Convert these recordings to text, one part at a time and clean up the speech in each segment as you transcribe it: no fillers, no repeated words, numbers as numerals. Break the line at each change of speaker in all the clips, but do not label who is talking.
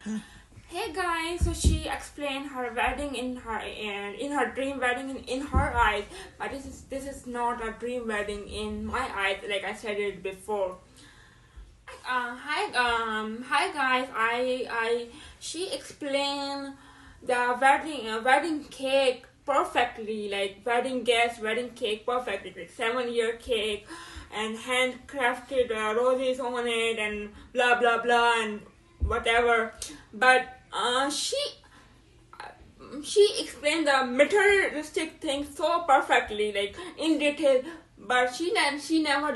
Hey guys, so she explained her wedding in her dream wedding in her eyes, but this is not a dream wedding in my eyes, like I said it before. Hi guys. I She explained the wedding cake perfectly, like wedding guest wedding cake perfectly, like 7 year cake, and handcrafted roses on it, and blah blah blah and whatever. But she explained the materialistic thing so perfectly, like in detail. But she never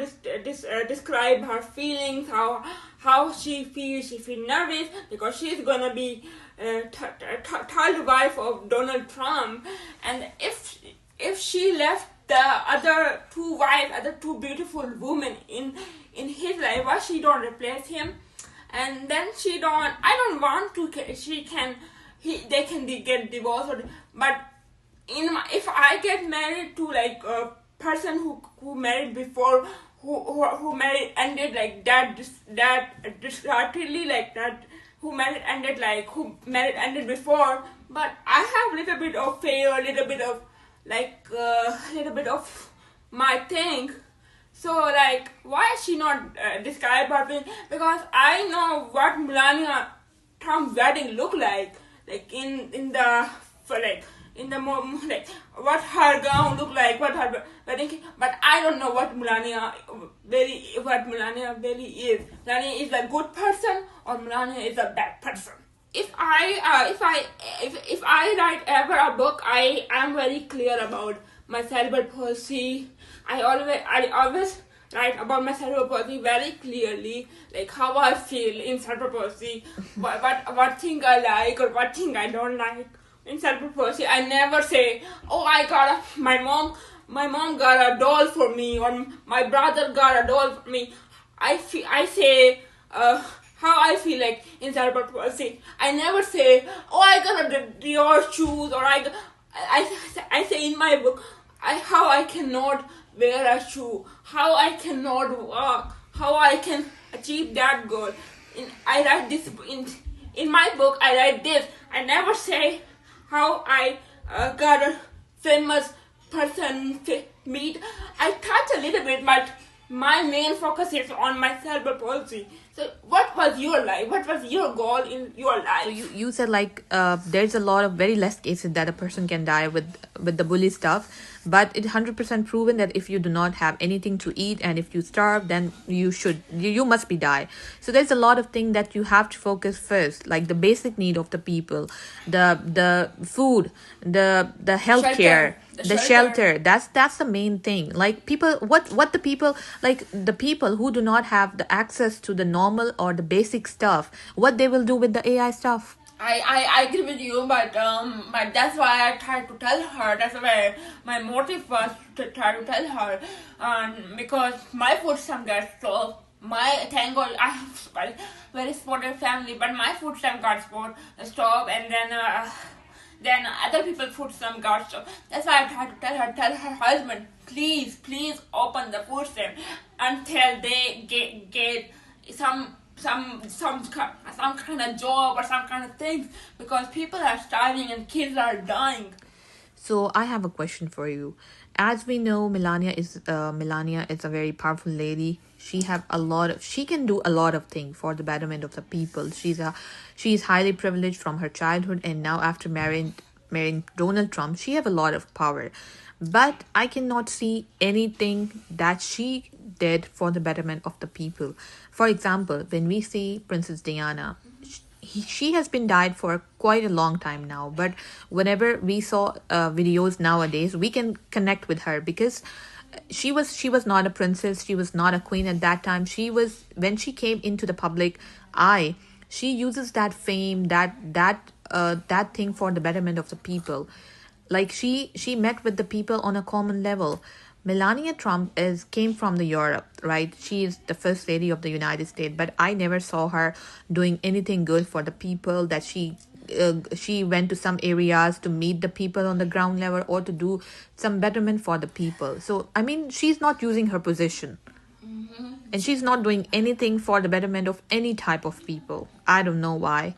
described her feelings, how she feels. She feels nervous because she's gonna be third wife of Donald Trump, and if she left the other two beautiful women in his life, why she don't replace him? And then she don't. I don't want to. She can. They can get divorced, but if I get married to like a person who married before, who married ended like that disheartedly, like that, who married ended like who married ended before. But I have a little bit of fear, a little bit of like little bit of my thing. So like, why is she not described properly? Because I know what Melania Trump's wedding look like in the for like in the like what her gown look like, what her wedding. But I don't know what Melania really is. Melania is a good person or Melania is a bad person. If I write ever a book, I am very clear about my cerebral palsy. I always write about my cerebral palsy very clearly, like how I feel in cerebral palsy, what thing I like or what thing I don't like in cerebral palsy. I never say, oh, my mom got a doll for me, or my brother got a doll for me. I say how I feel like in cerebral palsy. I never say, oh, I got a Dior shoes, or I say in my book, how I cannot wear a shoe, how I cannot walk, how I can achieve that goal. I write this in my book. I write this. I never say how I got a famous person meet. I touch a little bit, but my main focus is on my cerebral palsy. So, what was your life? What was your goal in your
So
life?
you said like there's a lot of very less cases that a person can die with the bully stuff, but it's 100% proven that if you do not have anything to eat and if you starve, then you must be die. So there's a lot of things that you have to focus first, like the basic need of the people, the food, the healthcare,
Shelter. The
the
shelter.
shelter. That's the main thing. Like people, what the people, like the people who do not have the access to the normal or the basic stuff, what they will do with the AI stuff.
I agree with you, but that's why I tried to tell her. That's why my motive was to try to tell her, because my food stamp got stopped. My thank God I have very supportive family, but my food stamp got stopped, and then other people's food stamp got stopped. That's why I tried to tell her husband, please open the food stamp until they get some kind of job or some kind of things, because people are starving and kids are dying.
So I have a question for you. As we know, Melania is a very powerful lady. She can do a lot of things for the betterment of the people. She's highly privileged from her childhood, and now after marrying Donald Trump, she have a lot of power. But I cannot see anything that she did for the betterment of the people. For example, when we see Princess Diana, she has been died for quite a long time now, but whenever we saw videos nowadays, we can connect with her because she was not a princess, she was not a queen at that time. She was, when she came into the public eye, she uses that fame, that thing for the betterment of the people. Like she met with the people on a common level. Melania Trump is came from the Europe, right? She is the first lady of the United States, but I never saw her doing anything good for the people. That she went to some areas to meet the people on the ground level or to do some betterment for the people. So I mean, she's not using her position, and she's not doing anything for the betterment of any type of people. I don't know why.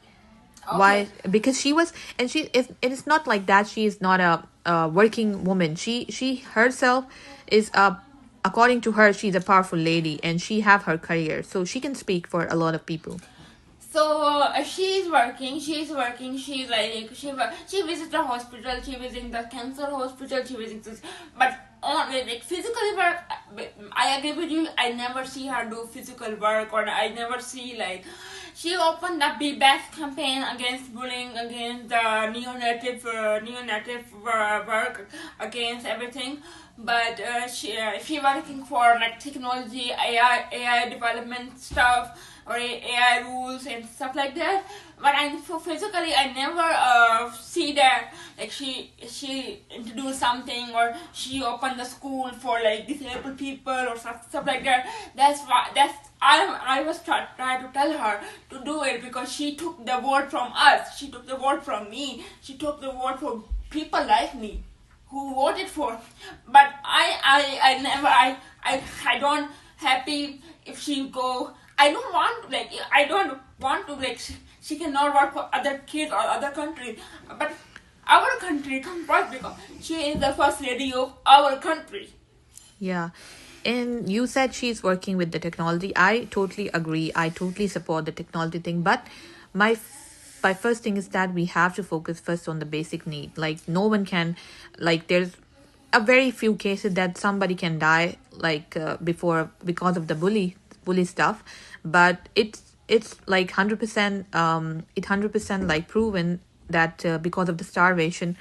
Okay.
Why? Because she was, and it is not like that. She is not a working woman. She herself is a, according to her, she's a powerful lady, and she have her career, so she can speak for a lot of people.
So she's working. She's working. She's like she visits the hospital. She visits the cancer hospital. She visits this, but on like physically work. I agree with you. I never see her do physical work, or I never see like she opened the Be Best campaign against bullying, against the neonative work, against everything. But she working for like technology, AI development stuff, or AI rules and stuff like that. But I for physically I never see that like she introduced something, or she opened the school for like disabled people or stuff like that. That's why I was trying to tell her to do it, because she took the word from us. She took the word from me. She took the word from people like me who voted for. But I never I don't happy if she go. I don't want like I don't want to like she cannot work for other kids or other countries. But our country comes first, because she is the first lady of our country.
Yeah. And you said she's working with the technology. I totally agree. I totally support the technology thing. But my first thing is that we have to focus first on the basic need. Like no one can, like there's a very few cases that somebody can die like before because of the bully stuff. But it's like 100% 100% like proven that because of the starvation